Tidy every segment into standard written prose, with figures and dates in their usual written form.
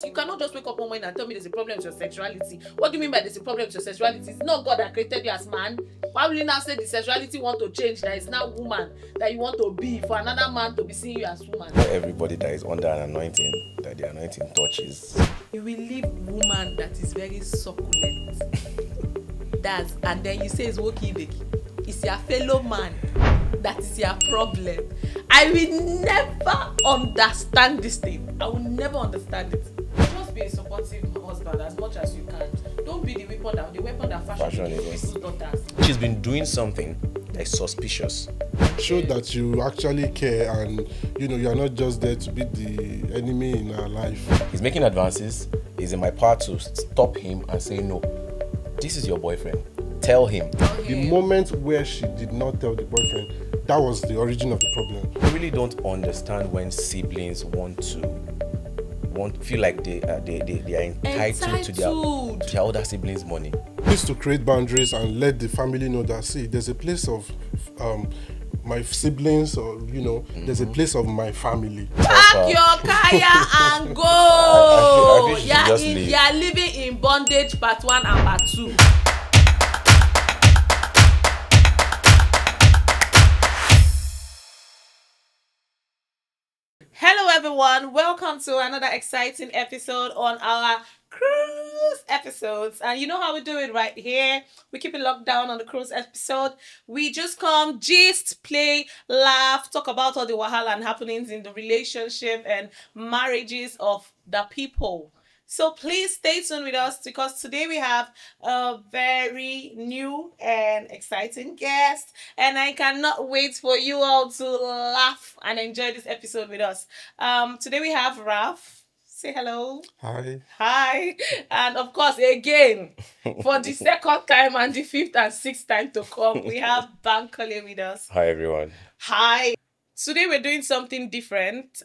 You cannot just wake up one morning and tell me there's a problem with your sexuality. What do you mean by there's a problem with your sexuality? It's not God that created you as man. Why will you now say the sexuality want to change, that is now woman, that you want to be for another man to be seeing you as woman? Not everybody that is under an anointing, that the anointing touches. You will leave woman that is very succulent. And then you say it's woki. It's your fellow man. That is your problem. I will never understand this thing. I will never understand it. Just be a supportive husband as much as you can. Don't be the weapon that fashion against people's daughters. She's been doing something that is suspicious. Show that you actually care, and you're not just there to be the enemy in her life. He's making advances. It's in my power to stop him and say, no, this is your boyfriend. Tell him. The moment where she did not tell the boyfriend, that was the origin of the problem. I really don't understand when siblings feel like they are entitled to their older siblings' money. Needs to create boundaries and let the family know that, see, there's a place of my siblings, or there's a place of my family. Pack your kaya and go. I feel just leave. You are living in bondage part 1 and part 2. Hello everyone, welcome to another exciting episode on our cruise episodes. And you know how we do it right here. We keep it locked down on the cruise episode. We just come, gist, play, laugh, talk about all the wahala and happenings in the relationship and marriages of the people. So please stay tuned with us, because today we have a very new and exciting guest, and I cannot wait for you all to laugh and enjoy this episode with us. Today we have Raf. Say hello. Hi. Hi. And of course, again, for the second time and the 5th and 6th time to come, we have Bankole with us. Hi, everyone. Hi. Today we're doing something different.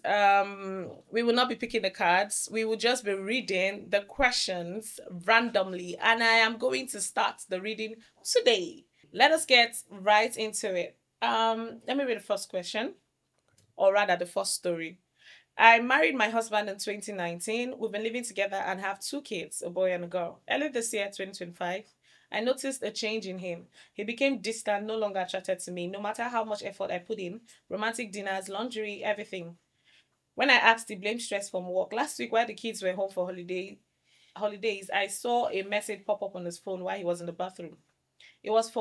We will not be picking the cards. We will just be reading the questions randomly. And I am going to start the reading today. Let us get right into it. Let me read the first question. Or rather, the first story. I married my husband in 2019. We've been living together and have 2 kids, a boy and a girl. Earlier this year, 2025, I noticed a change in him. He became distant, no longer attracted to me, no matter how much effort I put in. Romantic dinners, laundry, everything. When I asked, he blamed stress from work. Last week, while the kids were home for holidays, I saw a message pop up on his phone while he was in the bathroom. It was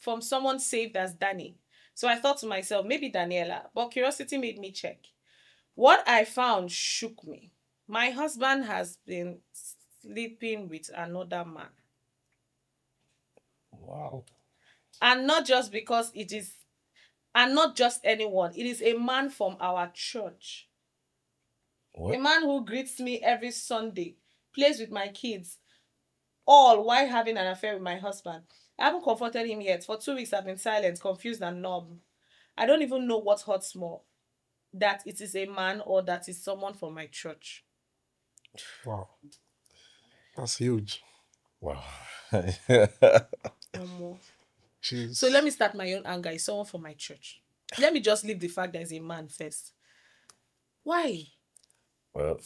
from someone saved as Danny. So I thought to myself, maybe Daniela, but curiosity made me check. What I found shook me. My husband has been sleeping with another man. Wow. And not just because it is, and not just anyone. It is a man from our church. What? A man who greets me every Sunday, plays with my kids, all while having an affair with my husband. I haven't confronted him yet. For 2 weeks, I've been silent, confused and numb. I don't even know what hurts more, that it is a man or that is someone from my church. Wow. That's huge. Wow. Jeez. So let me start my own anger. It's someone from my church. Let me just leave the fact that he's a man first. Why? Well,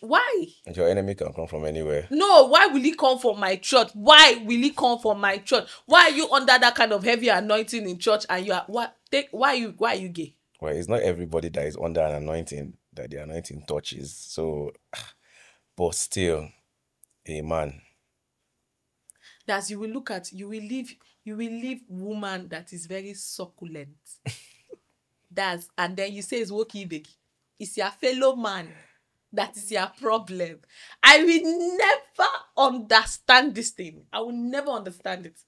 why? your enemy can come from anywhere. No, why will he come from my church? Why will he come from my church? Why are you under that kind of heavy anointing in church and you are why are you gay? Well, it's not everybody that is under an anointing that the anointing touches. So, but still, a man. That you will leave woman that is very succulent. And then you say it's woki. It's your fellow man. That is your problem. I will never understand this thing. I will never understand it.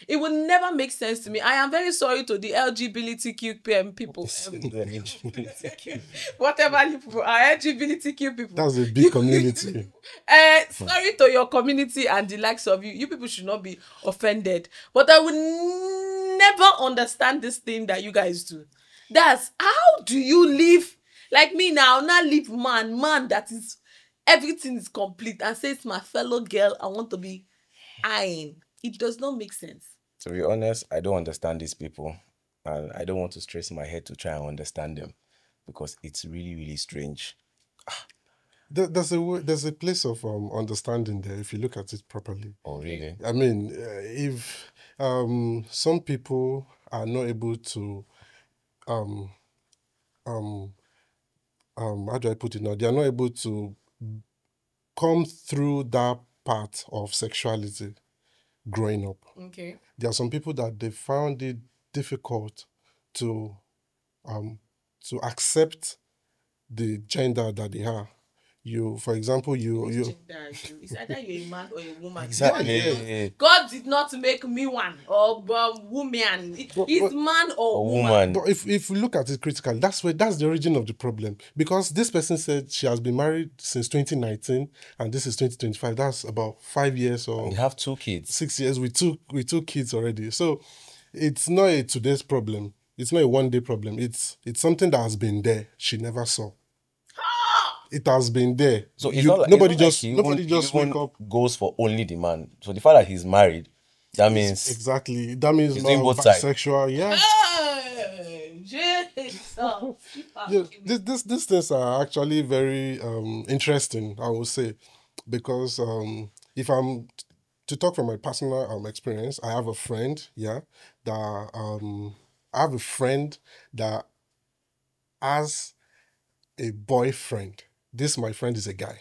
It will never make sense to me. I am very sorry to the LGBTQ people. Whatever you people are, LGBTQ people. That's a big community. Sorry to your community and the likes of you. You people should not be offended. But I will never understand this thing that you guys do. That's how do you live? Like me now leave man that is, everything is complete, and say it's my fellow girl, I want to be eyeing. It does not make sense. To be honest, I don't understand these people, and I don't want to stress my head to try and understand them, because it's really, really strange. there's a place of understanding there if you look at it properly. Oh, really? I mean, if some people are not able to um um how do I put it now? They are not able to come through that part of sexuality growing up. Okay. There are some people that they found it difficult to um to accept the gender that they are. You, for example, Which you gender are you? It's either you're a man or a woman. Exactly. God did not make me one or woman. It's man or A woman. woman. But if you look at it critically, that's the origin of the problem. Because this person said she has been married since 2019 and this is 2025. That's about 5 years or You have 2 kids. 6 years with two kids already. So it's not a today's problem. It's not a one day problem. It's something that has been there. She never saw. It has been there. So it's You- not like, nobody it's not just like he nobody even- just he even wake up. goes for only the man. So the fact that he's married, that means Exactly. That means He's doing both sides. bisexual. Yeah. Hey, Jesus. Yeah, these things are actually very interesting, I would say, because if I'm to talk from my personal experience, I have a friend, yeah, that I have a friend that has a boyfriend. This my friend is a guy,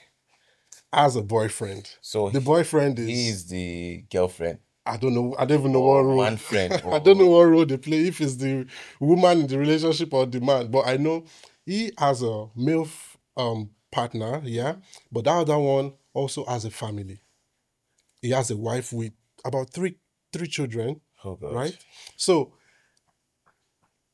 has a boyfriend. so The boyfriend he is is the girlfriend. I don't know. I don't even know what Or role. man friend. I don't know what role they play. If it's the woman in the relationship or the man, but I know he has a male partner, yeah. But that other one also has a family. He has a wife with about three children, Oh God. right? So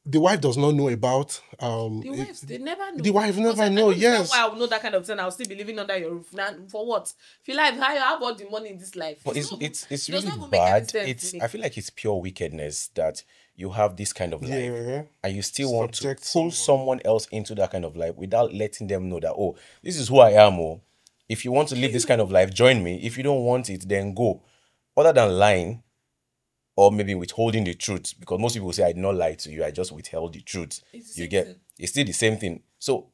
the wife does not know about The wives, they never know. the wife never Because I know, understand yes. why I would know that kind of thing. I'll still be living under your roof. Now, for what? Feel like how you have all the money in this life. But not- it's it does really not even make any bad. sense It's to me. I feel like it's pure wickedness that you have this kind of life Yeah. and you still want to Subject pull someone else into that kind of life without letting them know that, oh, this is who I am. Oh, if you want to live this kind of life, join me. If you don't want it, then go. Other than lying or maybe withholding the truth, because most people say I did not lie to you, I just withheld the truth. It's the You same get thing. it's still the same thing. So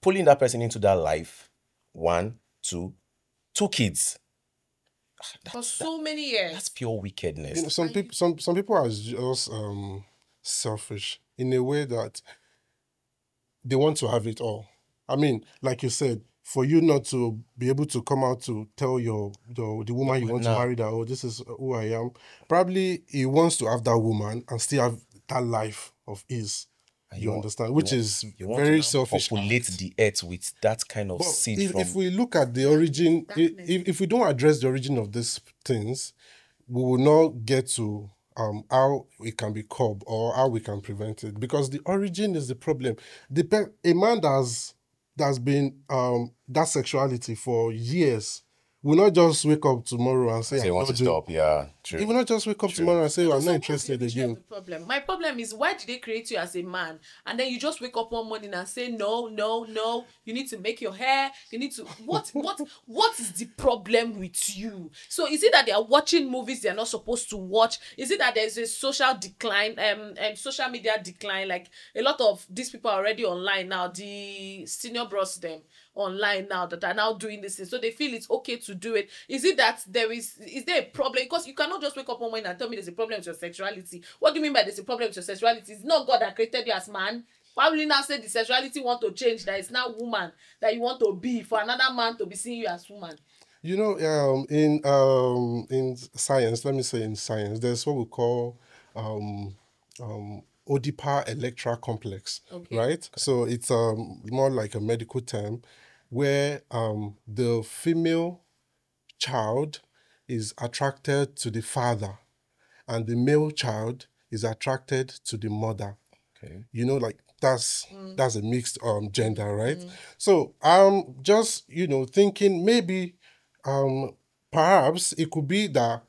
pulling that person into that life, 1, 2, 2 kids. For so many years. That's pure wickedness. You know, some people are just selfish in a way that they want to have it all. I mean, like you said, for you not to be able to come out to tell the woman you want to no. marry that, oh, this is who I am. Probably he wants to have that woman and still have that life of his. You understand? Which is You want very to now selfish. populate the earth with that kind of But seed if, from if we look at the origin, Darkness. if we don't address the origin of these things, we will not get to how it can be curbed or how we can prevent it, because the origin is the problem. A man that's been that sexuality for years will not just wake up tomorrow and say, say I'm want to not doing. stop. Yeah, true. He will not just wake up tomorrow and say, I'm So not what's interested the origin of again. the problem? My problem is, why did they create you as a man and then you just wake up one morning and say no, you need to make your hair, you need to what is the problem with you? So is it that they are watching movies they are not supposed to watch? Is it that there's a social decline, social media decline? Like a lot of these people are already online now, the senior bros them online now that are now doing this thing, so they feel it's okay to do it. Is it that is there a problem? Because you cannot just wake up one morning and tell me there's a problem with your sexuality. What do you mean by there's a problem with your sexuality? It's not God that created you as man. Why will you now say the sexuality want to change, that it's now woman that you want to be for another man to be seeing you as woman? You know, in science, let me say in science, there's what we call Oedipa electral complex, Okay. right? So it's more like a medical term where the female child is attracted to the father and the male child is attracted to the mother. Okay. You know, like that's a mixed gender, right? So I'm just thinking maybe perhaps it could be that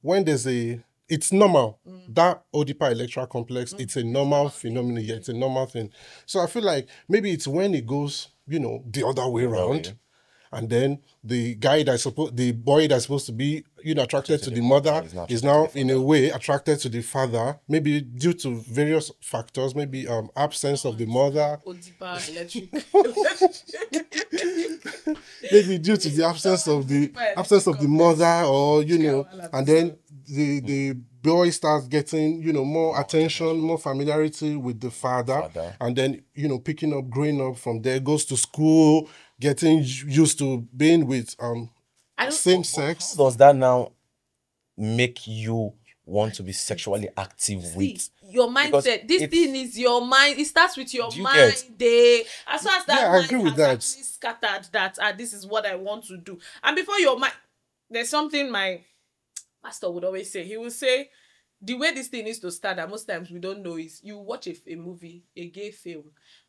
when it's normal, that Oedipa electral complex, it's a normal phenomenon. Yeah, it's a normal thing. So I feel like maybe it's when it goes the other way around, and then the boy that's supposed to be, attracted to the mother is now in a way attracted to the father, maybe due to various factors, maybe absence of the mother, Odipa electric. maybe due to the absence of the mother, or and then the boy starts getting more attention, more familiarity with the father, and then picking up, growing up from there, goes to school, getting used to being with same sex. Does that now make you want to be sexually active with? Your mindset. This thing is your mind. It starts with your mind. As far as that I agree with that. Scattered that this is what I want to do. And before your mind, there's something my pastor would always say. He would say, the way this thing is to start, and most times we don't know, is you watch a movie, a gay film,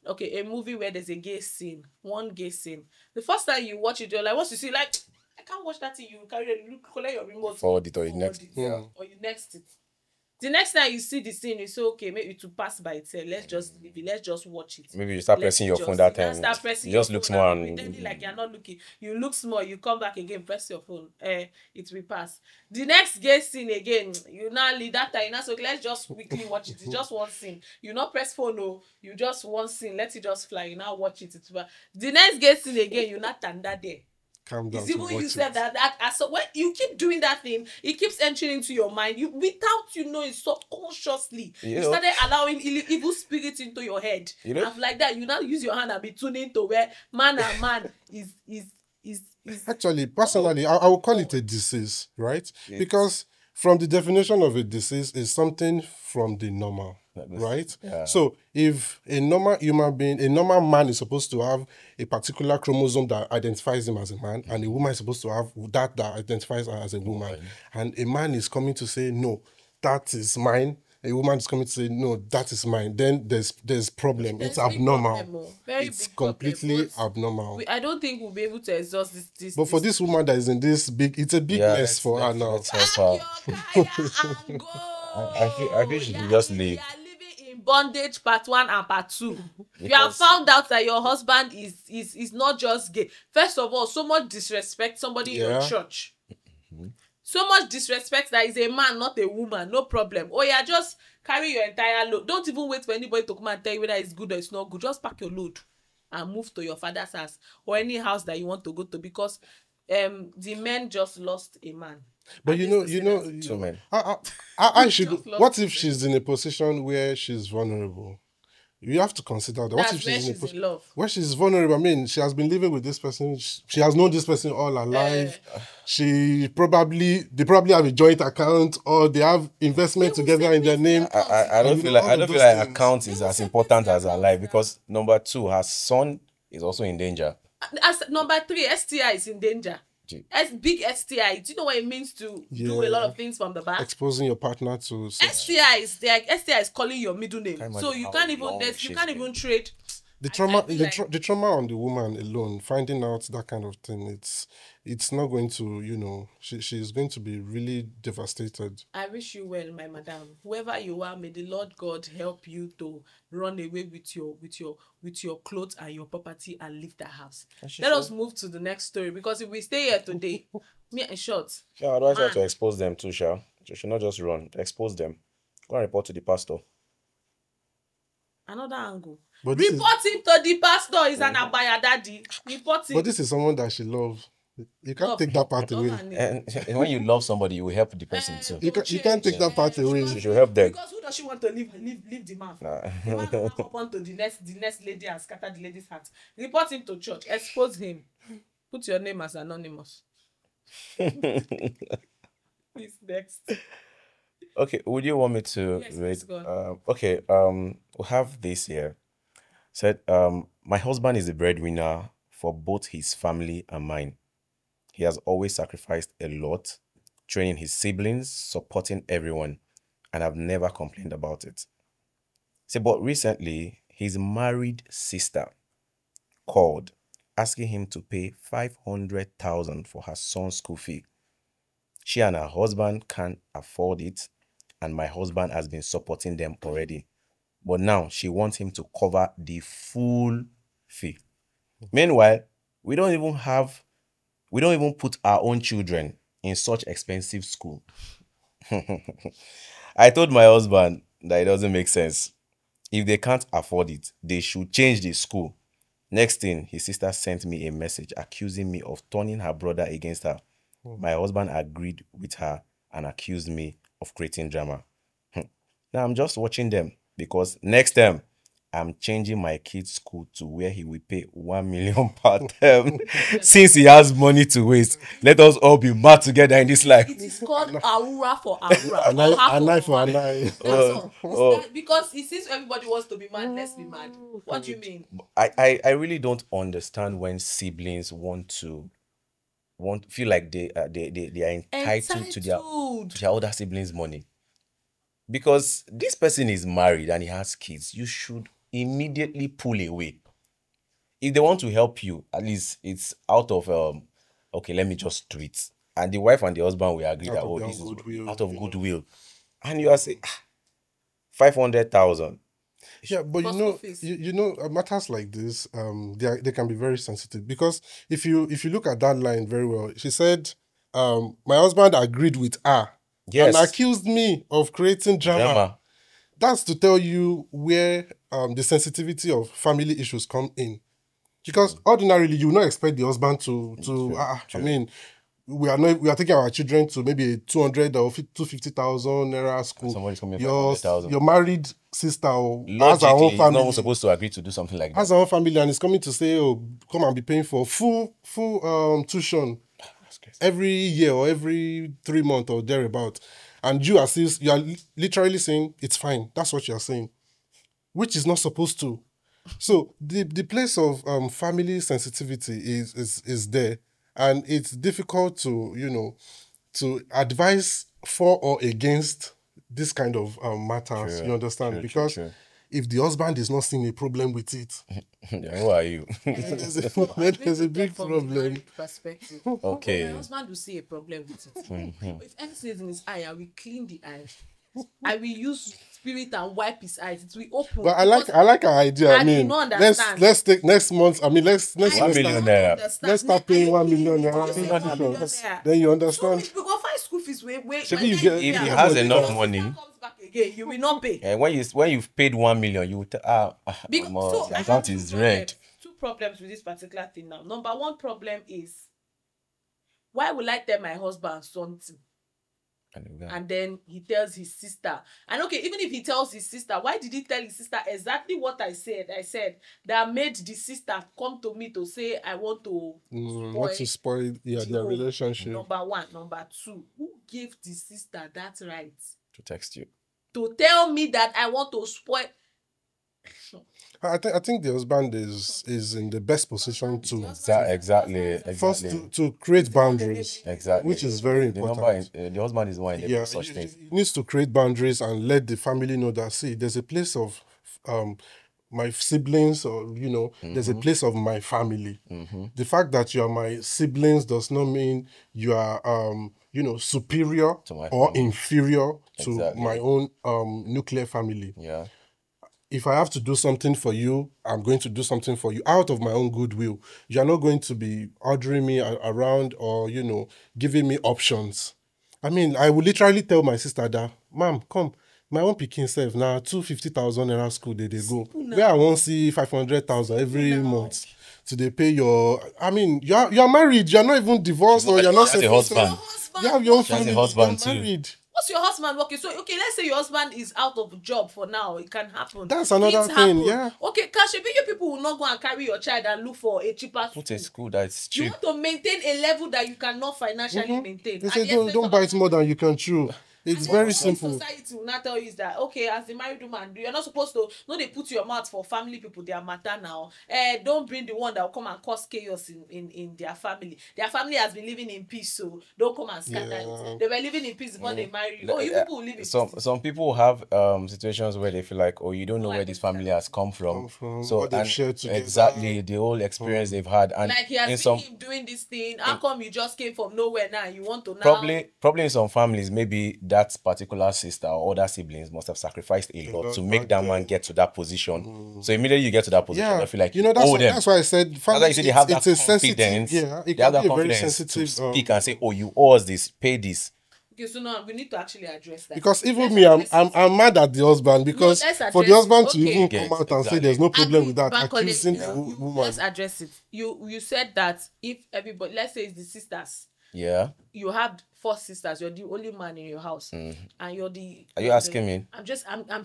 okay, a movie where there's a gay scene, one gay scene. The first time you watch it, you're like, once you see, like, I can't watch that thing. You carry it, collect your remote, forward it, or you next, or you next it. The next time you see the scene, you say, okay, maybe to pass by itself. Let's just leave it. Let's just watch it. Maybe you start pressing your phone that time. You just look small and pretending like you're not looking. You look small. You come back again, press your phone. It will pass. The next gay scene again, you now leave that time. So let's just quickly watch it. It's just one scene. You not press phone, no. You just one scene. Let it just fly. You now watch it. The next gay scene again, you not stand there. Calm down. It's even you said that so when you keep doing that thing, it keeps entering into your mind. You without it subconsciously. You started allowing evil spirits into your head. And like that, you now use your hand and be tuning to where man and man is actually, personally, I would call it a disease, right? Yes. Because from the definition of a disease is something from the normal. Right? Yeah. So if a normal human being, a normal man is supposed to have a particular chromosome that identifies him as a man, and a woman is supposed to have that identifies her as a woman. And a man is coming to say, no, that is mine. A woman is coming to say, no, that is mine. Then there's problem. It's abnormal. It's completely abnormal. I don't think we'll be able to exhaust this. But for this woman that is in this it's a big mess for her now. I feel she should just leave. Bondage part 1 and part 2. You have found out that your husband is not just gay. First of all, so much disrespect somebody in your church. So much disrespect that is a man, not a woman. No problem. Oh yeah, just carry your entire load. Don't even wait for anybody to come and tell you whether it's good or it's not good. Just pack your load and move to your father's house or any house that you want to go to, because the men just lost a man. But I should. What if she's in a position where she's vulnerable? You have to consider that. What if she's in love? Where she's vulnerable? I mean, she has been living with this person. She has known this person all her life. They probably have a joint account, or they have investment together in their name. I don't feel like account is as important as her life, because number 2, her son is also in danger. As number 3, STI is in danger. As big STI, do you know what it means to do a lot of things from the back? Exposing your partner to STIs. STI is calling your middle name, so you can't even trade. The trauma on the woman alone, finding out that kind of thing, it's not going to, she's going to be really devastated. I wish you well, my madam. Whoever you are, may the Lord God help you to run away with your clothes and your property and leave the house. Let us move to the next story, because if we stay here today, me in short. Yeah, otherwise you have to expose them too, Sha. You should not just run. Expose them. Go and report to the pastor. Another angle. Report him to the pastor. Is an abaya daddy. Report him. But this is someone that she loves. You can't take that part away. And when you love somebody, you will help the person too. You can't take that part away. You should help them. Because who does she want to leave the man? The man will hop on to the next lady and scatter the lady's heart. Report him to church. Expose him. Put your name as anonymous. Please, next. Okay, would you want me to read? Okay, we have this here. Said, my husband is the breadwinner for both his family and mine. He has always sacrificed a lot, training his siblings, supporting everyone, and I've never complained about it. See, but recently, his married sister called, asking him to pay 500,000 for her son's school fee. She and her husband can't afford it, and my husband has been supporting them already. But now she wants him to cover the full fee. Meanwhile, we don't even have We don't even put our own children in such expensive school. I told my husband that it doesn't make sense. If they can't afford it, they should change the school. Next thing, his sister sent me a message accusing me of turning her brother against her. My husband agreed with her and accused me of creating drama. Now I'm just watching them because next time I'm changing my kid's school to where he will pay 1 million per term. Since he has money to waste, let us all be mad together in this life. It is called Aura for Aura. An eye for an eye. That's all. It's that- because it seems everybody wants to be mad, let's be mad. What do you mean? I really don't understand when siblings feel like they are entitled to their older siblings' money. Because this person is married and he has kids, you should immediately pull away. If they want to help you, at least it's out of okay, let me just do it. And the wife and the husband will agree Out that of their this is goodwill, out of you know. goodwill. And you are saying 500,000. Yeah, but For school fees. you know, matters like this, they can be very sensitive because if you look at that line very well, she said, my husband agreed with her Yes. and accused me of creating drama. That's to tell you where the sensitivity of family issues come in. Because ordinarily you will not expect the husband to I mean, we are taking our children to maybe a 200 or 250,000 naira school. Somebody's coming Your 500,000. your married sister or has her Logically, own he's not family, even supposed to agree to do something like that. has her own family, and is coming to say, oh, come and be paying for full tuition That's crazy. every year or every 3 months or thereabout, and you assist, you are literally saying it's fine. That's what you are saying, which is not supposed to. So the place of family sensitivity is there, and it's difficult to advise for or against this kind of matters. True, You understand? true, Because true. if the husband is not seeing a problem with it, Yeah, who are you? there's a, So, I'm there's going a to big get from the problem. married perspective. Okay. My husband will see a problem with it. If anything is in his eye, I will clean the eye. I will use spirit and wipe his eyes. It will open. But I like our idea. I I do mean, not let's understand. take next month. I mean, let's 1 million naira. let's start paying 1 million You naira. say 1 million naira. Then you So understand. we go find school fees. Wait. Maybe you get- If he Yeah, has but enough because money, comes back again, you will not pay. and when you've paid 1 million, you will tell Because, so the I have account two is red. problems. Two problems with this particular thing now. Number one problem is, why will I tell my husband something and then he tells his sister? And okay, even if he tells his sister, why did he tell his sister exactly what I said? I said that made the sister come to me to say I want to Not to spoil their the home. relationship. Number one. Number two, who gave the sister that right To text you. to tell me that I want to spoil? I think the husband is in the best position to Exactly. first to create boundaries, Exactly. which is very The important. the husband is one in Yeah, such he things. needs to create boundaries and let the family know that, see, there's a place of my siblings, or there's a place of my family. The fact that you are my siblings does not mean you are superior To my or family. inferior to Exactly. my own nuclear family. Yeah. If I have to do something for you, I'm going to do something for you out of my own goodwill. You're not going to be ordering me around or, giving me options. I mean, I will literally tell my sister that, Mom, come, my own pikin self now, 250,000 naira school they go. Where I won't see 500,000 every month. So they pay your, I mean, you're married, you're not even divorced, or you're not She has a husband. You have your own She has a family, husband you're too. married. What's your husband working? So okay, let's say your husband is out of job for now. It can happen. That's another Things thing, happen. yeah. Okay, Kashebi, you people will not go and carry your child and look for a cheaper Put school. a school that's You cheap. want to maintain a level that you cannot financially maintain. They And say yes, don't bite more than you can chew. It's and very then simple. Society will not tell you is that, okay, as the married woman, you're not supposed to. No, they put your mouth for family people. They are matter now. Don't bring the one that will come and cause chaos in their family. Their family has been living in peace, so don't come and scatter it. They were living in peace before they marry you. Oh, you people will live in peace. Some people have situations where they feel like, oh, you don't know where this family has come from. So what they've and shared together. exactly the whole experience they've had, and Like he in has some been him doing this thing. How come you just came from nowhere now? You want to now? probably in some families maybe that particular sister or other siblings must have sacrificed a lot to make that man get to that position. So immediately you get to that position, I feel like you know, owe them. that's why I said That's why you say they have that it's a sensitive, confidence. yeah, it They have can that be a very confidence to sensitive speak and say, "Oh, you owe us this, pay this." Okay, so now we need to actually address that. because even Let's me, address I'm mad at the husband because let's for the address husband it. to Okay. even Yes, come out and say exactly. there's no problem with that, Bankole, accusing the you- woman. let's address it. You said that if everybody, let's say it's the sisters, Yeah. you have 4 sisters, you're the only man in your house, and you're the. Are you asking me? I'm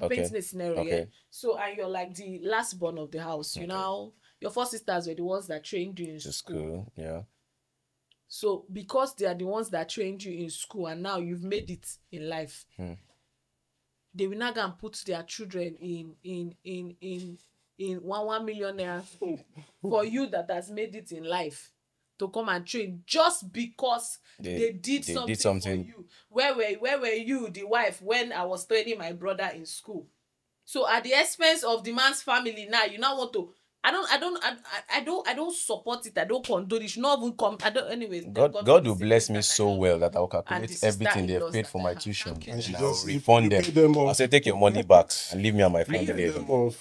Okay. painting a scenario. Okay. Yeah. So and you're like the last born of the house. You know, your 4 sisters were the ones that trained you in To school. school. Yeah. So because they are the ones that trained you in school, and now you've made it in life, they will now go and put their children in 1 million naira school for you that has made it in life to come and train just because they did something for you. Where were you, the wife, when I was training my brother in school? So at the expense of the man's family, now you now want to. I don't support it. I don't condone it. You should not even come. I don't. Anyways, God will bless me so well that I will calculate everything they've paid for my tuition, and I will refund them. I'll say, take your money back and leave me and my family alone.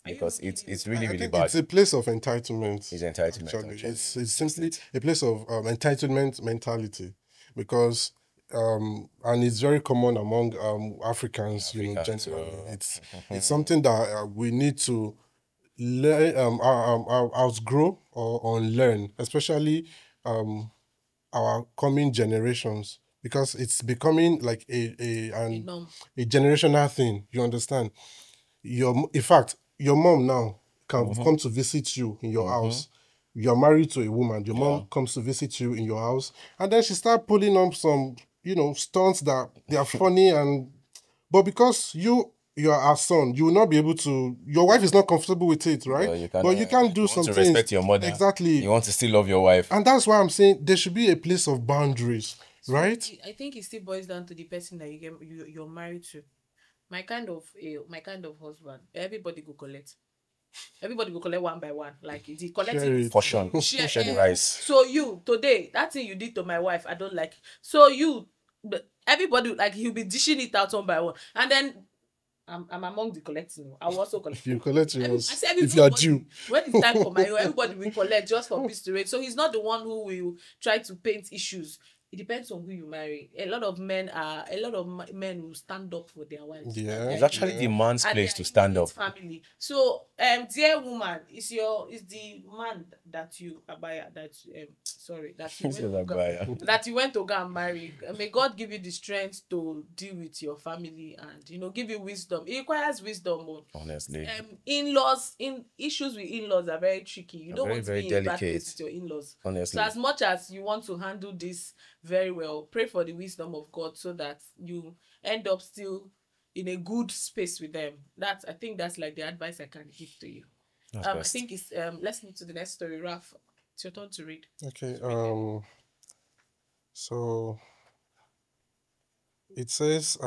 Because it's really, really bad. It's a place of entitlement. It's entitlement. Actually. It's simply a place of entitlement mentality, because and it's very common among Africans, you know, generally. It's something that we need to learn, outgrow or unlearn, especially our coming generations, because it's becoming like a generational thing. You understand? In fact, your mom now can come to visit you in your house. You're married to a woman. Your mom comes to visit you in your house, and then she start pulling up some, you know, stunts that they are funny, but because you are our son, you will not be able to. Your wife is not comfortable with it, right? But you can do some to things. respect your mother. Exactly. You want to still love your wife. And that's why I'm saying there should be a place of boundaries, right? I think it still boils down to the person that you're married to. My kind of husband, everybody go collect. Everybody go collect one by one. Like the collecting portion. Share the rice. So you today, that thing you did to my wife, I don't like. So everybody, like, he'll be dishing it out one by one, and then I'm among the collecting. I will also collect. You collect yours. I say if you are due. When it's time for my own, everybody will collect just for peace to reign. So he's not the one who will try to paint issues. It depends on who you marry. A lot of men will stand up for their wives. Yeah. It's actually the man's place to stand up. Family. So, dear woman, is the man that you abaya that you went to go and marry. May God give you the strength to deal with your family and give you wisdom. It requires wisdom. Honestly. Issues with in-laws are very tricky. You don't want to be in a bad place with your in-laws. Honestly. So as much as you want to handle this very well, pray for the wisdom of God so that you end up still in a good space with them. I think that's like the advice I can give to you. I think it's let's move to the next story. Raf, it's your turn to read. Okay. So it says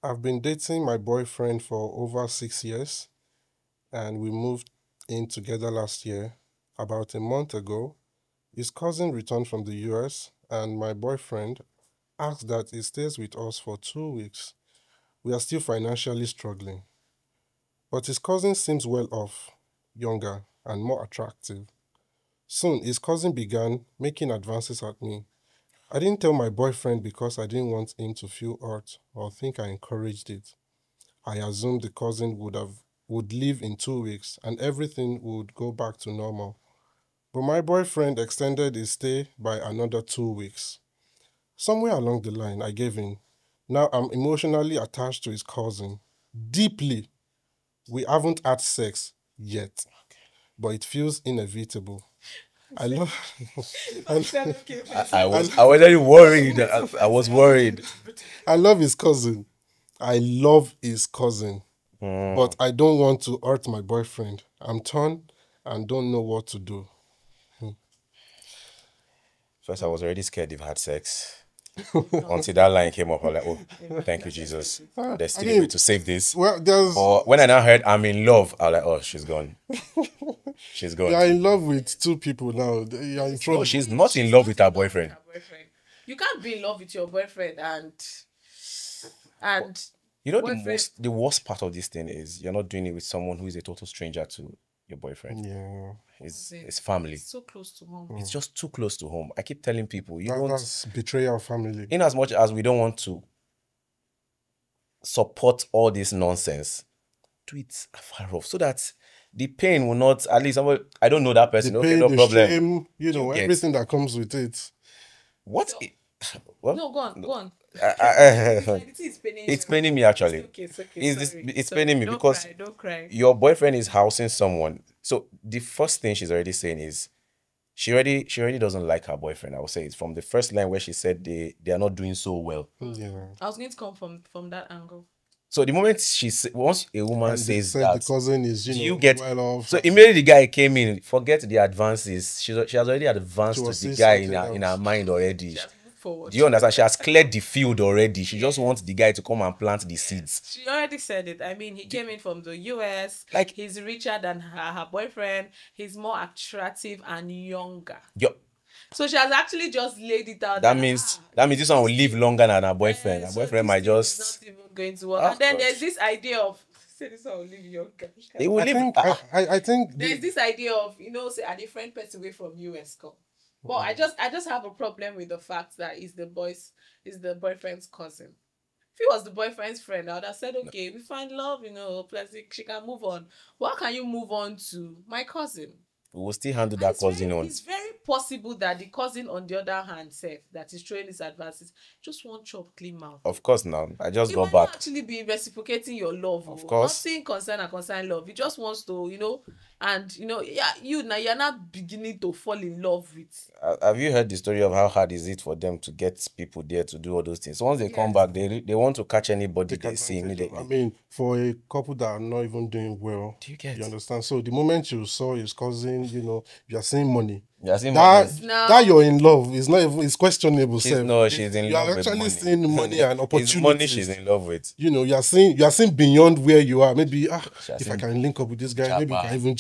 I've been dating my boyfriend for over 6 years, and we moved in together last year. About a month ago, his cousin returned from the US, and my boyfriend asked that he stays with us for 2 weeks. We are still financially struggling, but his cousin seems well off, younger, and more attractive. Soon, his cousin began making advances at me. I didn't tell my boyfriend because I didn't want him to feel hurt or think I encouraged it. I assumed the cousin would leave in 2 weeks and everything would go back to normal. But my boyfriend extended his stay by another 2 weeks. Somewhere along the line, I gave in. Now I'm emotionally attached to his cousin. Deeply. We haven't had sex yet, but it feels inevitable. I love. I was already worried. I was worried. I love his cousin. But I don't want to hurt my boyfriend. I'm torn and don't know what to do. First, I was already scared you've had sex. Until that line came up, I was like, oh, thank you, Jesus. There's still a way to save this. Well, Or when I now heard I'm in love, I was like, oh, she's gone. She's gone. You're in love with 2 people now. You're in trouble. No, she's not in love with her boyfriend. You can't be in love with your boyfriend and And You know, boyfriend, the worst part of this thing is you're not doing it with someone who is a total stranger to your boyfriend. Yeah. His family. so close to home. It's just too close to home. I keep telling people, That's betrayal of family. in as much as we don't want to support all this nonsense, do it afar off so that the pain will not, at least I don't know that person. The Okay, pain, no the problem. shame, get- everything that comes with it. What? Well, No, go on, go on. it's It's paining me actually. It's okay. It's paining me because Don't cry. your boyfriend is housing someone. So the first thing she's already saying is she already doesn't like her boyfriend. I would say it's from the first line where she said they are not doing so well. Yeah. I was going to come from that angle. So the moment once a woman And they says said that, the cousin is, do you know, get well off. so immediately the guy came in, forget the advances. She has already advanced She to was the seeing guy in something her else. mind already. Just move forward. Do you understand? She has cleared the field already. She just wants the guy to come and plant the seeds. She already said it. I mean, he came in from the US. Like- He's richer than her boyfriend. He's more attractive and younger. Yo, So she has actually just laid it out. that means this one will live longer than her boyfriend. Her so boyfriend this might thing is just not even going to work. Of And then course. there's this idea of say this one will live younger. he will I live. think, I think There's this idea of say a different person away from US come. But I just have a problem with the fact that is the boyfriend's cousin. If he was the boyfriend's friend, I would have said, okay, we find love, plus she can move on. But how can you move on to my cousin? We will still handle that cousin on. It's very possible that the cousin, on the other hand, that is showing his advances, just one chop clean mouth. Of course, now I just He got might not back. actually be reciprocating your love. Of Not course. seeing concern and concern love. He just wants to, and you're not beginning to fall in love with. Have you heard the story of how hard is it for them to get people there to do all those things? So once they come Yes. back, they want to catch anybody take they see advantage of- immediately. I mean, for a couple that are not even doing well, Do you get? you understand? So the moment you saw his cousin, you are seeing money. You are seeing That money. Now- that you're in love is not even, it's questionable. She's sef. she's in You love are with actually money. seeing money and It's opportunities. money she's in love with. You are seeing beyond where you are. Maybe has if I seen can link up with this guy, maybe we Chapa. can even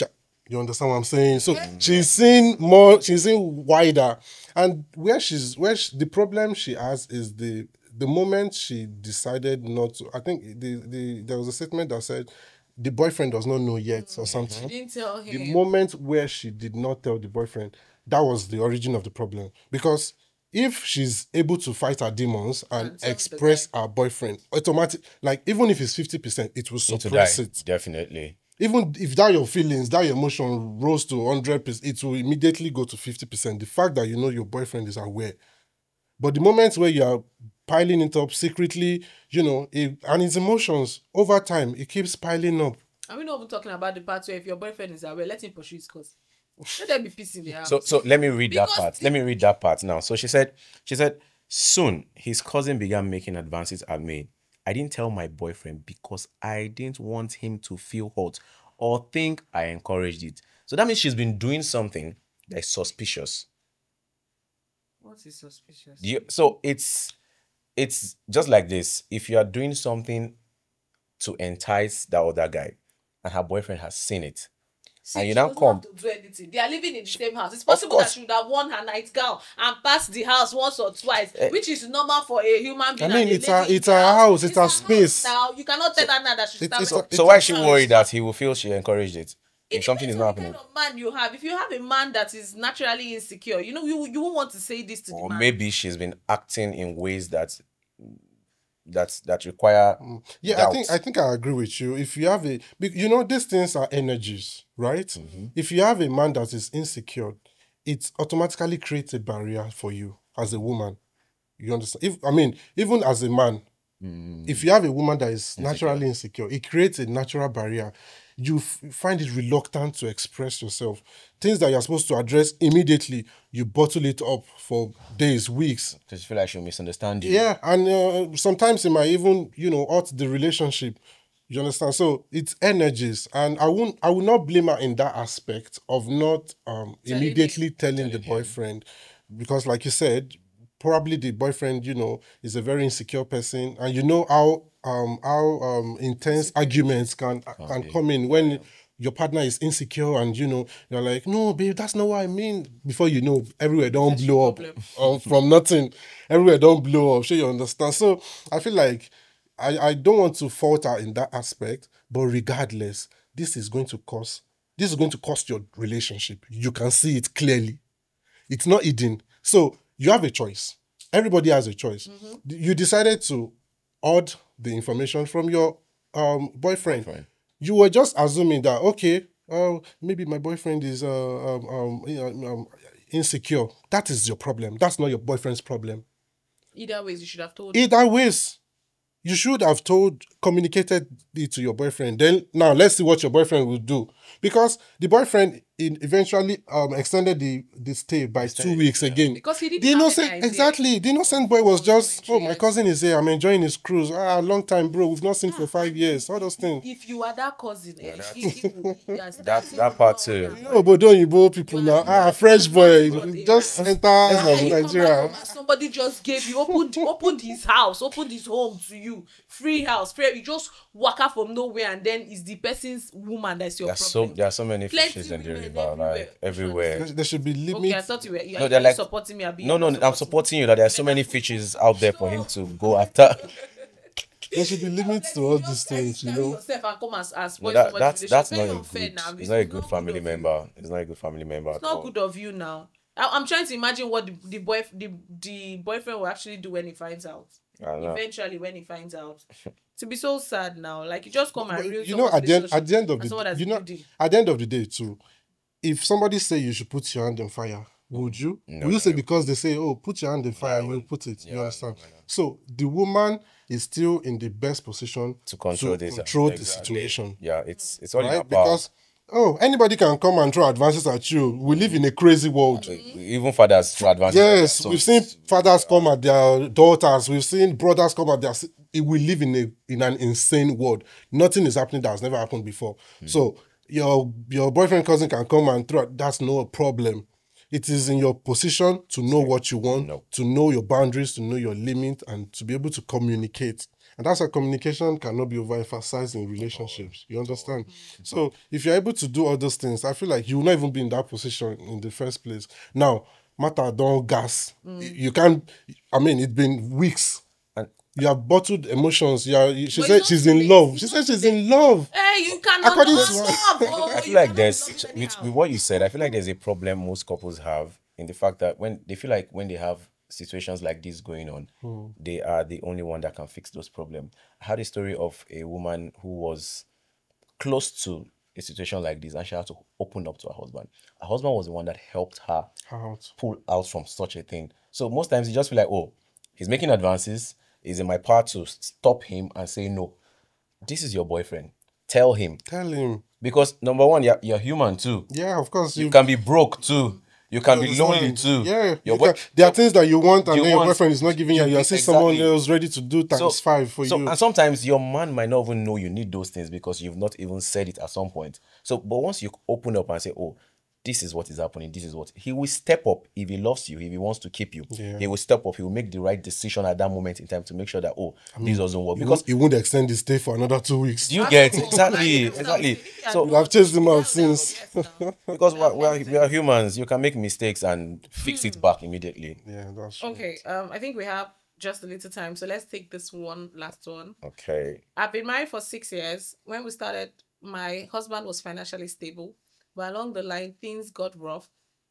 you understand what I'm saying? So she's seeing more, she's seeing wider. And the problem she has is the moment she decided not to, I think there was a statement that said the boyfriend does not know yet or something. She didn't tell him. The moment where she did not tell the boyfriend, that was the origin of the problem. Because if she's able to fight her demons and And tell the express her boyfriend, automatic, like even if it's 50%, it will To suppress die, it. definitely. Even if that your feelings, that your emotion rose to 100%, it will immediately go to 50%. The fact that your boyfriend is aware. But the moments where you are piling it up secretly, and its emotions, over time, it keeps piling up. Are we not even talking about the part where if your boyfriend is aware, let him pursue his cause. Let there be peace in the house. So let me read that Because part. Let me read that part now. So she said, soon his cousin began making advances at me. I didn't tell my boyfriend because I didn't want him to feel hurt or think I encouraged it. So that means she's been doing something that is suspicious. What is suspicious? So it's just like this. If you are doing something to entice that other guy and her boyfriend has seen it, See, and you she now doesn't come. have to do anything. They are living in the same house. It's possible that course. she would have worn her nightgown and passed the house once or twice, which is normal for a human being. I mean, and a it's lady her- in it's the her house, It's it's her her space. Now you cannot tell that now that she's It's standing. a- So why is she worried that he will feel she encouraged it? It If something is depends not on the happening. kind of man you have. If you have a man that is naturally insecure, you won't want to say this to the Or man. maybe she's been acting in ways that require Yeah, doubt. I think I agree with you. If you have these things are energies, right? If you have a man that is insecure, it automatically creates a barrier for you as a woman. You understand? Even as a man, if you have a woman that is naturally insecure, it creates a natural barrier. You find it reluctant to express yourself. Things that you're supposed to address immediately, you bottle it up for days, weeks. Because you feel like she'll misunderstand you. Yeah, and sometimes it might even, hurt the relationship. You understand? So it's energies, and I will not blame her in that aspect of not immediately telling the boyfriend, because like you said, probably the boyfriend, is a very insecure person, and you know how intense arguments can come in when your partner is insecure, and you're like, no, babe, that's not what I mean. Before you know, everywhere don't blow up from nothing. Everywhere don't blow up. Sure, you understand? So I feel like I don't want to falter in that aspect, but regardless, this is going to cost your relationship. You can see it clearly. It's not hidden. So you have a choice. Everybody has a choice. You decided to hoard the information from your boyfriend. You were just assuming that, okay, maybe my boyfriend is insecure. That is your problem. That's not your boyfriend's problem. Either ways, you should have told. Either ways, you should have communicated it to your boyfriend. Then now let's see what your boyfriend will do, because the boyfriend eventually extended the stay by 2 weeks again. Because he didn't The have innocent, any idea. exactly. The innocent boy was just, oh, my Nigerians. cousin is here. I'm enjoying his cruise. Long time, bro. We've not seen for 5 years. All those things. If you are that cousin, That part too. But don't you people now? Fresh boy, just enter Nigeria. Somebody just gave you opened his house, opened his home to you, free house, free. You just walk out from nowhere, and then it's the person's woman that's your problem. There are so many Plenty fishes in the women river, like everywhere. There should be limits. Okay, I thought you were No, they're like supporting me. no, I'm supporting you. That there are so many fishes out there for him to go after. There should be limits to all these things, you know. Yourself and come as No, spoil that's somebody's not relationship. a Very unfair good. now. It's not a good not family of you. member. It's not a good family member. It's not good of you now. I'm trying to imagine what the boyfriend will actually do when he finds out. Eventually, when he finds out, to be so sad now. Like, you just come and ruin You know, at the end of the at the end of the day too, if somebody say you should put your hand in fire, would you? No, Will you say because they say, oh, put your hand in fire, you will put it? You understand? So the woman is still in the best position to control the exactly. situation. Yeah, it's all in her Right? power. Because anybody can come and throw advances at you. We live in a crazy world. Even fathers throw advantage. Yes, So we've seen fathers come at their daughters. We've seen brothers come at their. We live in an insane world. Nothing is happening that has never happened before. So your boyfriend cousin can come and throw. That's no problem. It is in your position to know what you want, to know your boundaries, to know your limit, and to be able to communicate. And that's why communication cannot be overemphasized in relationships. You understand? So if you're able to do all those things, I feel like you will not even be in that position in the first place. Now, matter don't gas. You can't. I mean, it's been weeks. You have bottled emotions. She said she's in love. She said she's in love. Hey, you cannot According to stop. I feel like there's with what you said. I feel like there's a problem most couples have in the fact that when they feel like when they have situations like this going on, they are the only one that can fix those problems. I had a story of a woman who was close to a situation like this, and she had to open up to her husband. Her husband was the one that helped her pull out from such a thing. So most times you just feel like, oh, he's making advances. It's in my power to stop him and say, no, this is your boyfriend. Tell him. Because number one, you're human too. Yeah, of course. You can be broke too. You can be lonely too. Yeah. There are things that you want and then your boyfriend is not giving you. You're seeing someone else ready to do times 5 for you. And sometimes your man might not even know you need those things because you've not even said it at some point. So, but once you open up and say, oh, this is what is happening, this is what, he will step up. If he loves you, if he wants to keep you, he will step up. He will make the right decision at that moment in time to make sure that, this doesn't work. Because he won't extend his stay for another 2 weeks. You get exactly. So I've chased him out since. Because we are humans, you can make mistakes and fix it back immediately. Yeah, that's true. Okay, I think we have just a little time, so let's take this last one. Okay. I've been married for 6 years. When we started, my husband was financially stable, but along the line, things got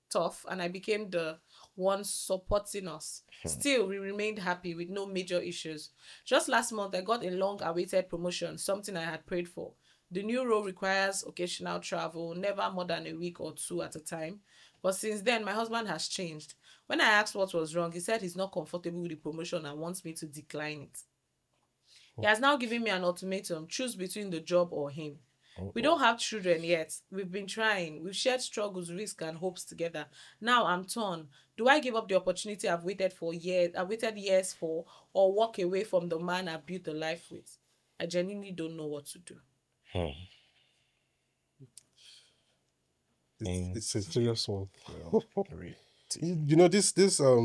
tough, and I became the one supporting us. Still, we remained happy with no major issues. Just last month, I got a long-awaited promotion, something I had prayed for. The new role requires occasional travel, never more than a week or 2 at a time. But since then, my husband has changed. When I asked what was wrong, he said he's not comfortable with the promotion and wants me to decline it. He has now given me an ultimatum: choose between the job or him. We don't have children yet. We've been trying. We've shared struggles, risks, and hopes together. Now I'm torn. Do I give up the opportunity I've waited years for, or walk away from the man I built a life with? I genuinely don't know what to do. It's a serious one. You know, this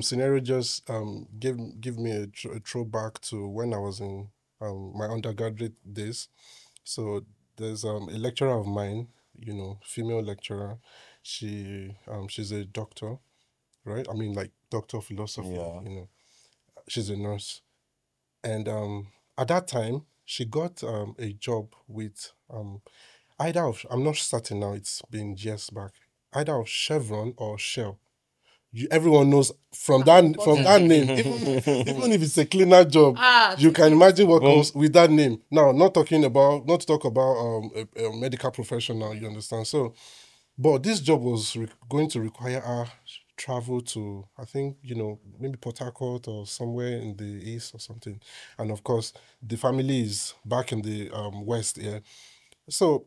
scenario just give me a throwback to when I was in my undergraduate days. So there's a lecturer of mine, female lecturer. She's a doctor, right? I mean, like doctor of philosophy. Yeah. She's a nurse, and at that time, she got a job with either of, I'm not certain now, it's been years back, either of Chevron or Shell. Everyone knows from that name, even if it's a cleaner job, you can imagine what comes with that name. Now, not to talk about a medical professional, you understand? So, but this job was going to require her travel to, I think, maybe Port Harcourt or somewhere in the east or something. And of course, the family is back in the west here. So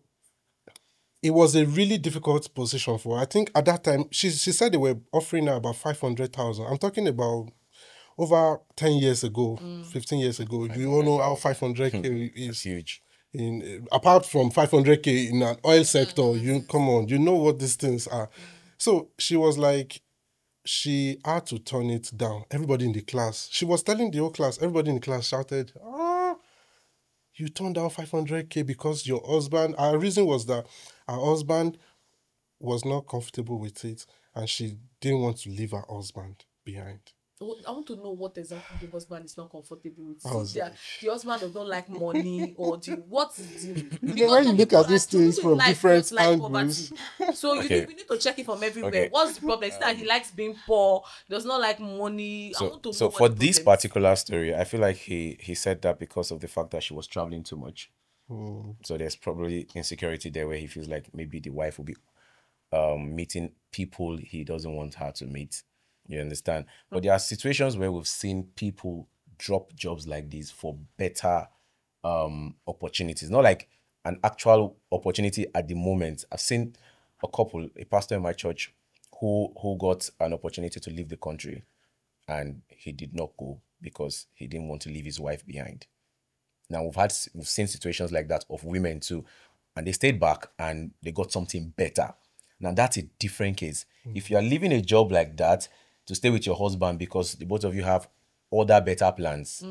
it was a really difficult position for her. I think at that time, she said they were offering her about 500,000. I'm talking about over 10 years ago, 15 years ago. You all know how 500K is. Huge. Apart from 500K in an oil sector, you come on, you know what these things are. So she was like, she had to turn it down. Everybody in the class, she was telling the whole class, everybody in the class shouted, you turned down 500K because your husband, her reason was that her husband was not comfortable with it and she didn't want to leave her husband behind. I want to know what exactly the husband is not comfortable with. The husband does not like money, or what is it? When you look at these things from different angles. So we need to check it from everywhere. Okay. What's the problem? It's that he likes being poor, does not like money. So for this particular story, I feel like he said that because of the fact that she was traveling too much. So there's probably insecurity there where he feels like maybe the wife will be meeting people he doesn't want her to meet. You understand? But there are situations where we've seen people drop jobs like this for better opportunities. Not like an actual opportunity at the moment. I've seen a couple, a pastor in my church, who got an opportunity to leave the country and he did not go because he didn't want to leave his wife behind. Now we've seen situations like that of women too, and they stayed back and they got something better. Now that's a different case. If you are leaving a job like that to stay with your husband because the both of you have other better plans,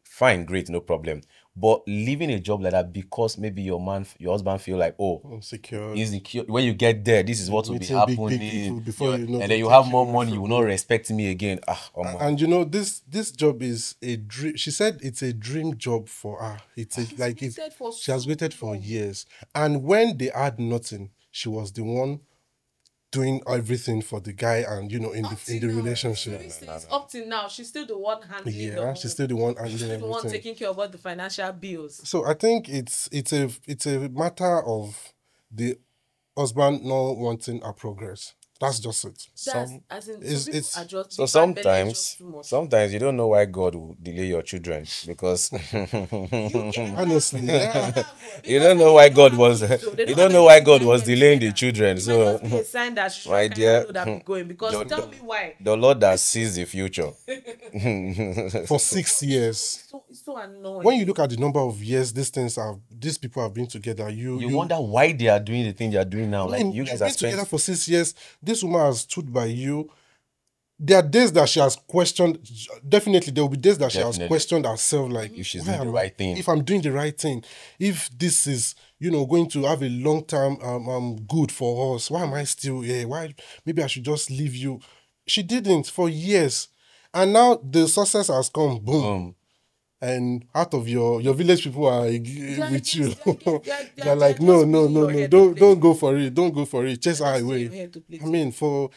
fine, great, no problem. But leaving a job like that because maybe your husband feel like, insecure. When you get there, this is what will be happening. And then you have more money, you will not respect me again. And this job is a dream. She said it's a dream job for her. She has waited for years. And when they had nothing, she was the one doing everything for the guy and in the relationship. Up till now, she's still the one handling she's still the one handling everything. The one taking care of all the financial bills. So I think it's a matter of the husband not wanting her progress. That's just it. Sometimes you don't know why God will delay your children because honestly, you don't know why God was delaying the children. So a sign that my dear, because tell me why. The Lord that sees the future for 6 years. It's so annoying. When you look at the number of years these people have been together, you wonder why they are doing the thing they are doing now. Like you guys are together for 6 years. This woman has stood by you. There are days that she has questioned. Definitely, there will be days that she has questioned herself, like if she's doing the right thing. If I'm doing the right thing, if this is going to have a long-term good for us, why am I still here? Why maybe I should just leave you? She didn't for years, and now the success has come. Boom. And out of your village people are with you. They're like, no, don't go for it. Don't go for it. Chase her away. I mean, for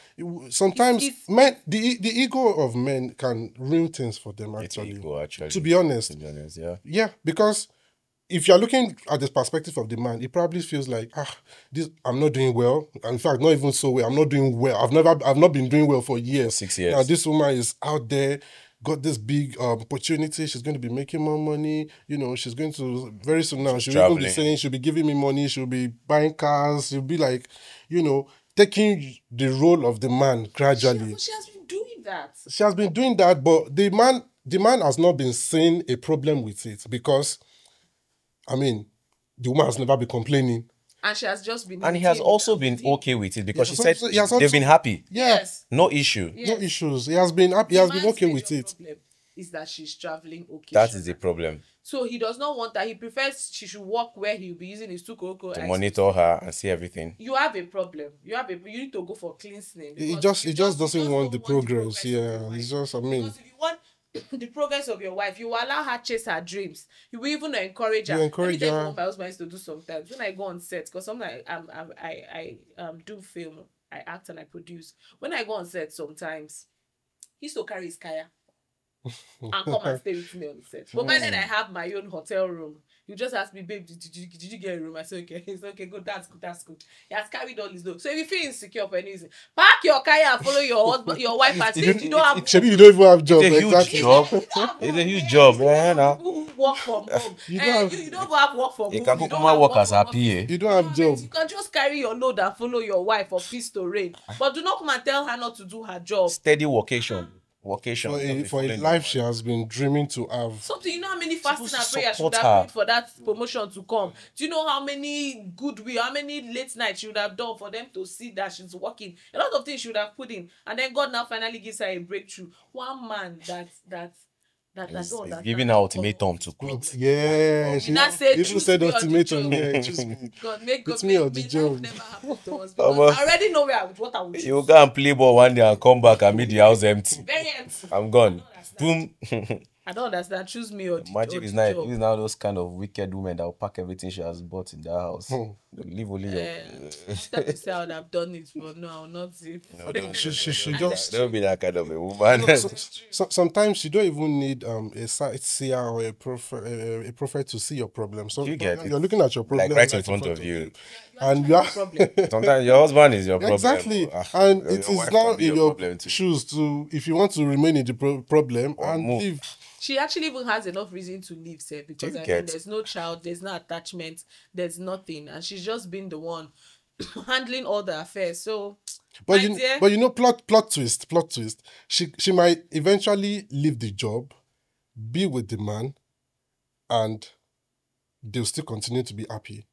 sometimes men, the ego of men can ruin things for them. Actually, to be honest, yeah, because if you're looking at the perspective of the man, he probably feels like, I'm not doing well. In fact, not even so well. I'm not doing well. I've not been doing well for years. 6 years. Now this woman is out there. Got this big opportunity. She's going to be making more money. She's going to very soon now. She'll even be saying she'll be giving me money. She'll be buying cars. She'll be like, taking the role of the man gradually. She has been doing that. She has been doing that, but the man has not been seeing a problem with it because, I mean, the woman has never been complaining. And she has just been... And he has also been okay with it because she said they've been happy. Yes. No issue. Yes. No issues. He has been happy. He has been okay with it. Is that she's traveling okay. That is the problem. So he does not want that. He prefers she should work where he'll be using his tukoko to monitor her and see everything. You have a problem. You need to go for cleansing. He just doesn't want the progress. Yeah. It's just, I mean... Because if you want the progress of your wife. You will allow her chase her dreams. You will even encourage her. You encourage Let me tell you her. what my husband used to do sometimes when I go on set, because sometimes I do film, I act and I produce. When I go on set, sometimes he used to carry his kaya and come and stay with me on the set. But by then I have my own hotel room. You just ask me, babe, did you get a room? I said, okay. He said, okay, good, that's good, that's good. He has carried all his load. So if you feel insecure for any reason, park your kaya and follow your husband, your wife, and say you don't have. Shebi, you don't even have job. It's a huge Exactly. job. It's a huge job. Yeah, now. People who work from home. You don't have- You don't have work from You home. can You go don't come have work work as from a office. PA. You don't have job. You can just carry your load and follow your wife for peace to reign. But do not come and tell her not to do her job. Steady vocation. Vocation. For a life she has been dreaming to have. Something, you know how many fasting and Supposed to prayer should support have her. prayed for that promotion to come? Do you know how many goodwill, how many late nights she would have done for them to see that she's working? A lot of things she would have put in, and then God now finally gives her a breakthrough. One man that don't He's understand. giving her ultimatum to quit. Yeah, she That said, even choose said me or the ultimatum. job. Yeah, choose me. God make Put God me make on the me job. life never happen to us, because I already know what I would do. You go and play ball one day and come back and meet the house empty. Very empty. I'm gone. I don't Boom. I don't understand. Choose me or the, Magic or is the now job. is now those kind of wicked women that will pack everything she has bought in their house. Hmm. Leave only your. After to say I would have done it, but no, I will not say. She just. Don't be that kind of a woman. Sometimes you don't even need a sightseer or a prophet to see your problem. So You get it. you're looking at your problem Like right in front of you. and you are Problem. Sometimes your husband is your problem. exactly, Ah, and your it is wife now can be in your problem too. shoes to, if you want to remain in the problem Or and move. leave. She actually even has enough reason to leave, sir, because You I mean, get. there's no child, there's no attachment, there's nothing, and she's just been the one handling all the affairs. So, But my dear, you know, plot twist. She might eventually leave the job, be with the man, and they'll still continue to be happy.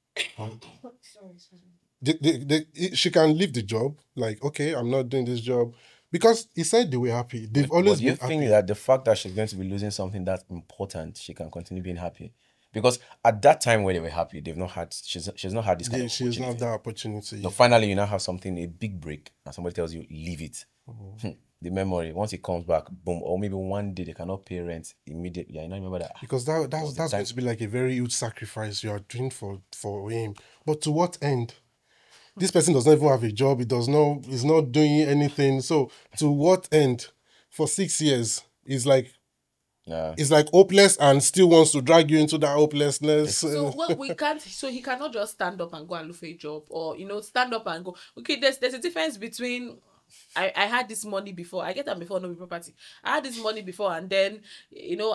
She can leave the job, like, okay, I'm not doing this job, because he said they were happy. They've always But you been think happy. that the fact that she's going to be losing something that important, she can continue being happy? Because at that time when they were happy, she's not had this kind Yeah, of she has not opportunity. that opportunity. So finally, you now have something, a big break, and somebody tells you, leave it. The memory, once it comes back, boom, or maybe one day they cannot pay rent immediately. I know, remember that. Because that's going to be like a very huge sacrifice you are doing for him. But to what end? This person does not even have a job. He's not doing anything. So to what end? For 6 years, it's like hopeless, and still wants to drag you into that hopelessness. so well, we can't. So he cannot just stand up and go and look for a job, or stand up and go. Okay, there's a difference between. I had this money before. I get that before, no property. I had this money before, and then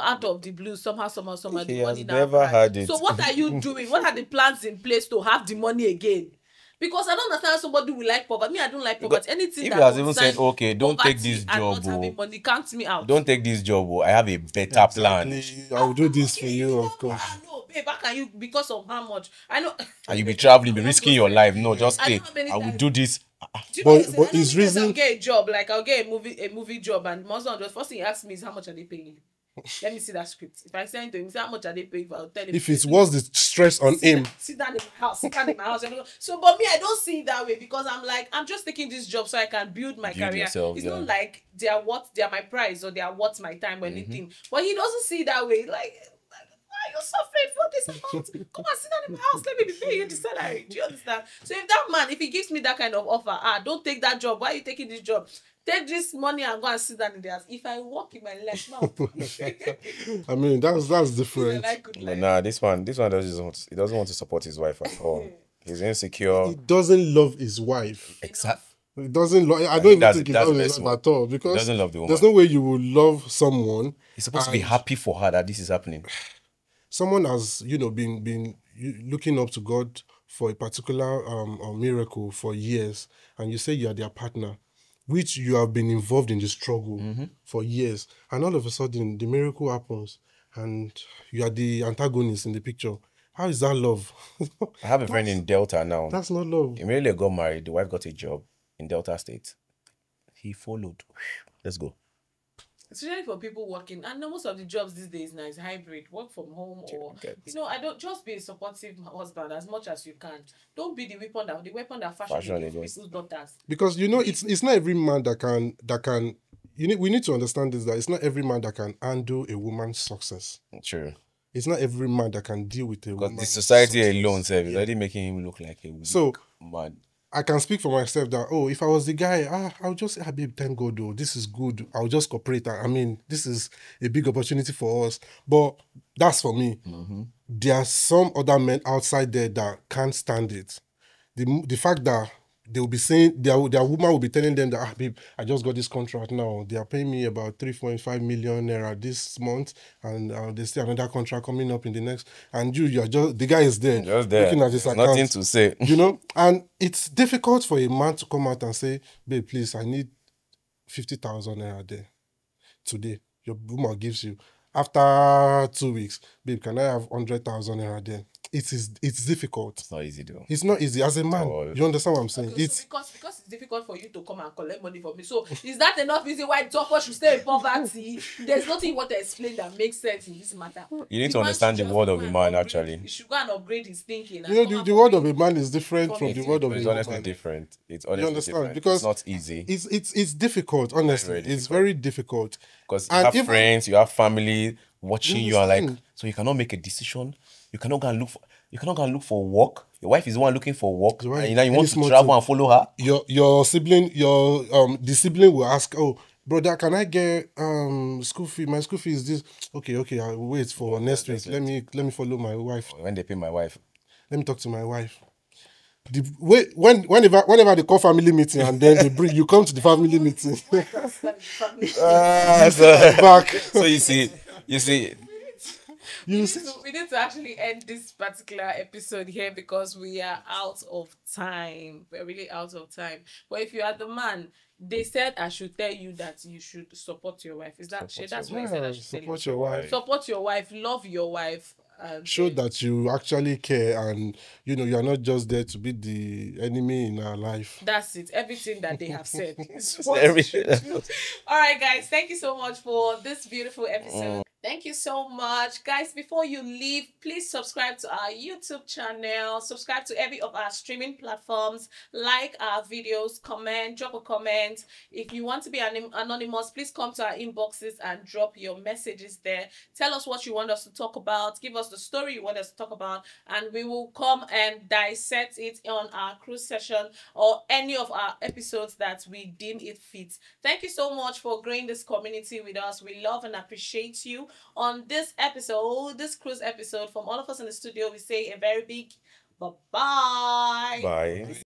out of the blue, somehow, He the has money now. never had it. So what are you doing? What are the plans in place to have the money again? Because I don't understand how somebody will like poverty. Me, I don't like poverty. Anything if that he has even concerns said, okay, don't take poverty this and job, not having money, count me out. don't take this job, I have a better plan. Exactly. I will do this for you, of course. No, babe, how can you, because of how much? I know. And you'll be traveling, be risking your life. No, just I stay. know how many I will times- do this. Do you But- know what I'm saying? but I know his many times reason- I'll get a job, like I'll get a movie job, and my husband, the first thing he asks me is how much are they paying you? Let me see that script. If I send to him, say how much are they paying for? I'll tell him. If it was the stress on him, Sit down in my house. Sit down in my house. So, but me, I don't see it that way, because I'm like, I'm just taking this job so I can build my Build career. yourself, It's yeah. not like they are my price, or they are worth my time or anything. But he doesn't see it that way. Like, why are you suffering for this amount? Come and sit down in my house. Let me be paying you the salary. Do you understand? So if that man, if he gives me that kind of offer, don't take that job. Why are you taking this job? Take this money and go and sit down in the house. If I walk in my life now, I mean, that's different. I could But like. nah, this one he doesn't want to support his wife at all. He's insecure. He doesn't love his wife. Exact. He doesn't love. I don't even that's- think he that's loves the his best wife at all, because doesn't love the woman. there's no way you will love someone. He's supposed to be and happy for her that this is happening. Someone has been looking up to God for a particular miracle for years, and you say you are their partner, which you have been involved in the struggle for years, and all of a sudden the miracle happens, and you are the antagonist in the picture. How is that love? I have a friend in Delta now. That's not love. Immediately got married. The wife got a job in Delta State. He followed. Let's go. Especially for people working, and most of the jobs these days now is hybrid, work from home, or Get- I don't, just be a supportive husband as much as you can. Don't be the weapon that fashion Fashion against against- people's daughters. Because it's not every man that can we need to understand this, that it's not every man that can handle a woman's success. True. It's not every man that can deal with a Because the woman's society success. alone, sir, is Yeah. already making him look like a weak So man. I can speak for myself that, if I was the guy, I'll just say, babe, thank God, though, this is good. I'll just cooperate. I mean, this is a big opportunity for us. But that's for me. There are some other men outside there that can't stand it. The fact that they will be saying, their woman will be telling them that, babe, I just got this contract now. They are paying me about 3.5 million naira this month, and they see another contract coming up in the next. And you're just, the guy is there, Just there. looking at his There's account. nothing to say. And it's difficult for a man to come out and say, babe, please, I need 50,000 naira there today. Your woman gives you. After 2 weeks, babe, can I have 100,000 naira there? It's difficult. It's not easy though. It's not easy as a man. all. You understand what I'm saying? Okay, so because it's difficult for you to come and collect money from me. So is that enough reason why Topper should stay in poverty? There's nothing you want to explain that makes sense in this matter. You need The to man understand should the just word go of a and man, upgrade- actually. He should go and upgrade his thinking. And You come know, and the word of upgrade- a man is different from the word of a It's honestly woman. different. It's You honestly understand? different. Because it's not easy. It's difficult, honestly. very It's very difficult. Because you And have even- friends, you have family watching you, and like, understand? so you cannot make a decision. You cannot go and look for work. Your wife is the one looking for work, Your wife, and you any want to small travel thing. and follow her. Your sibling, the sibling will ask, brother, can I get school fee? My school fee is this. Okay, I'll wait for next week. Let me follow my wife. When they pay my wife, Let me talk to my wife. Whenever they call family meeting and then they bring you, come to the family meeting. Back. so you see, You see, We need to actually end this particular episode here because we are out of time. We're really out of time. But if you are the man, they said I should tell you that you should support your wife. Is that Support that's your what I said I should tell you? support your wife. Support your wife, love your wife. And Show that you actually care, and you are not just there to be the enemy in our life. that's it. Everything that they have said. everything. All right, guys. Thank you so much for this beautiful episode. Thank you so much. Guys, before you leave, please subscribe to our YouTube channel. Subscribe to every of our streaming platforms. Like our videos. Comment. Drop a comment. If you want to be anonymous, please come to our inboxes and drop your messages there. Tell us what you want us to talk about. Give us the story you want us to talk about. And we will come and dissect it on our cruise session or any of our episodes that we deem it fit. Thank you so much for growing this community with us. We love and appreciate you. On this episode, this cruise episode, from all of us in the studio, we say a very big bye-bye. Bye.